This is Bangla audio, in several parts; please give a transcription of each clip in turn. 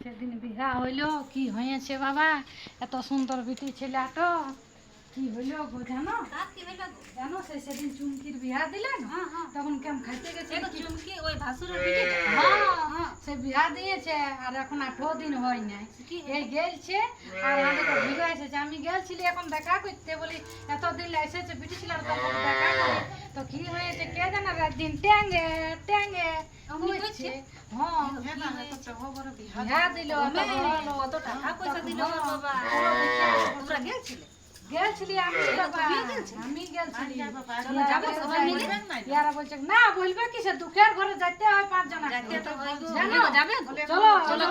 সেদিন বিহা হইলো কি হয়েছে বাবা, এত সুন্দর বিটি ছেলেটা কি হইলো গো জানো? জানো সেদিন চুমকির বিহা দিলেন, তখন কেমন খাইতে গেছে চুমকি ওই ভাসুরের বিটি, সে বিহা দিয়েছে আর এখন 8 দিন হয় নাই, এই গেলছে আর আমাকে ভিড় এসেছে। আমি গেলছিলি এখন দেখা করতে, বলি এতদিন এসেছে বিটি ছিল দেখা করি, তো কি হয়েছে কে জানে, রাত দিন ট্যাঙ্গে ট্যাঙ্গে হয়েছে। বিহা দিল, কত টাকা পয়সা দিল বাবা। তোমরা গেছিলে? গেছিলি আমি বাবা, আমি গেছিলি। যাবো সবাই মিলে? ইয়ারা বলছে না বলবে কি, সে দুঃখের ঘরে যাইতে হয় 5 জন। চলো চলো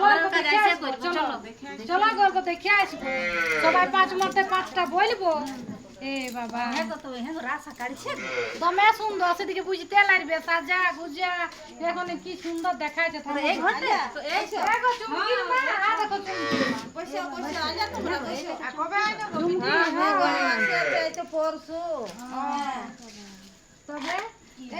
চলো চলো গল্প দেখে আসবো, সবাই 5 মধ্যে 5টা বলবো। এ বাবা রাসা কাটছে দমে সুন্দর, সেদিকে বুঝতে লাগবে সাজা গুজা, এখন কি সুন্দর দেখাইছে। এই ঘরটা তো এই দেখো চুমকির মা, আর দেখো চুমকির মা পয়সা পয়সা আইলা তোমরা পয়সা কবে আইলা চুমকি এই তো পরশু। তবে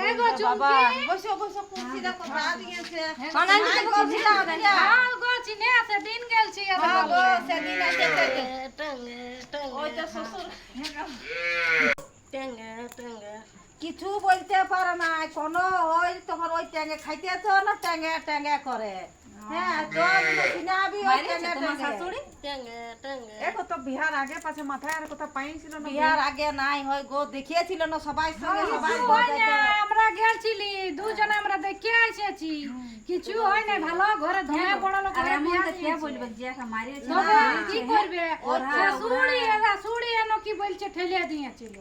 এগো চুমকি বসো বসো কুর্সি দেখো পা দিয়েছে কোন আনতে গছিলা দিয়া গো চিনে আছে দিন গেলছি আর গো সেদিন আছে ওই তো শ্বশুর টেঙ্গে টেঙ্গে কিছু বলতে পারে না, কোনো ওই তখন ওই টেঙ্গে খাইতেছ না টেঙ্গে টেঙ্গে করে। হ্যাঁ জল সিনাবি ওই টেঙ্গে টেঙ্গে টেঙ্গে টেঙ্গে একো তো বিহার আগে পাছে মাথায় আর কথা পাইছিল না, বিহার আগে নাই হয় গো, দেখিয়েছিল না সবাই সঙ্গে সবাই আমরা গেলছিলি দুজন, আমরা দেখে আইছেছি কিছু হয় না, ভালো ঘরে ধনে বড় লোক আর আমি কে বলবে যে মারিয়েছে কি করবে ওর শাশুড়ি এরা শাশুড়ি এনো কি বলছে ঠেলে দিয়েছিল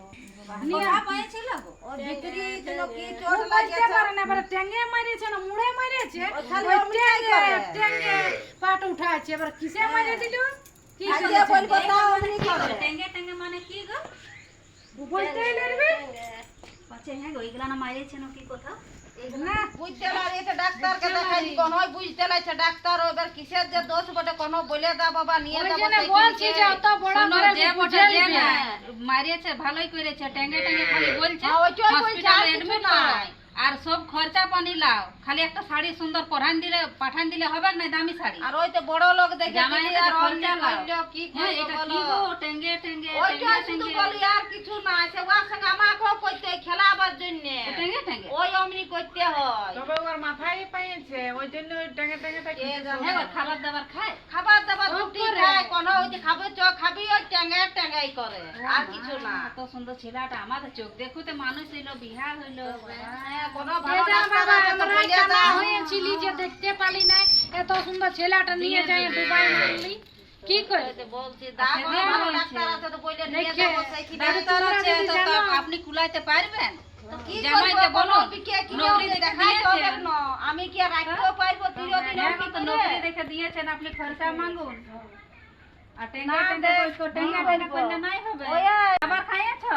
নিয়া পাইছিল গো ওর ভিতরি যেন কি চোট লাগিয়েছে পারে না, এবারে টেঙ্গে মারিয়েছে না মুড়ে মারিয়েছে, খালি টেঙ্গে টেঙ্গে পাট উঠাইছে, এবারে কিসে মারিয়ে দিল কি আজে বলবো না অমনি করে টেঙ্গে টেঙ্গে মানে কি গো বলতে লাগবে পাছে। হ্যাঁ গো এগুলা না মারিয়েছে না কি কথা না বুঝতে লাগে, এটা ডাক্তারকে দেখাই কোন হয় বুঝতে লাগছে ডাক্তার এবার কিসের যে দোষ বটে কোন বলে দাও বাবা নিয়ে দাও বলছি যে অত বড় করে যে বটে যে না মারিয়েছে ভালোই করেছে, টেঙ্গে টেঙ্গে খালি বলছে হসপিটালে এডমিট করাই আর সব খরচা পানি লাও, খালি একটা শাড়ি সুন্দর পাঠান দিলে হবে না, দামি শাড়ি আর ওই তো বড় লোক দেখে জামাই আর খরচা লাও কি কই এটা কি গো টেঙ্গে টেঙ্গে ওইটা শুধু বলি আর কিছু না, সে ওর সঙ্গে আমাকেও কইতে খেলাবার জন্য টেঙ্গে টেঙ্গে ওই অমনি কইতে হয়, তবে ওর মাথায় পাইছে ওই জন্য ওই টেঙ্গে টেঙ্গেটা কি জানো। খাবার দাবার খায়, খাবার দাবার রুটি খায়, কোন ওই যে খাবে চ খাবি ওই টেঙ্গে টেঙ্গাই করে আর কিছু না। এত সুন্দর ছেলেটা আমাদের চোখ দেখুতে মানুষ হইলো বিহা হইলো, কোনো ভালো ডাক্তার আমরা জানা হয়েছিলি যে দেখতে পালি না, এত সুন্দর ছেলেটা নিয়ে যায় দুবাই মারলি কি করে বলছি ভালো ডাক্তার আছে তো বলে নিয়ে যাব, সেই কি ডাক্তার আছে তো আপনি কুলাইতে পারবেন তো কি জামাইকে বলো নকরি দেখাই হবে না, আমি কি আর রাখতেও পারবো চিরদিন তো নকরি দেখে দিয়েছেন আপনি খরচা মাগুন আর টেঙ্গা টেঙ্গা কইছো টেঙ্গা টেঙ্গা করলে নাই হবে। ওই আবার খাইছো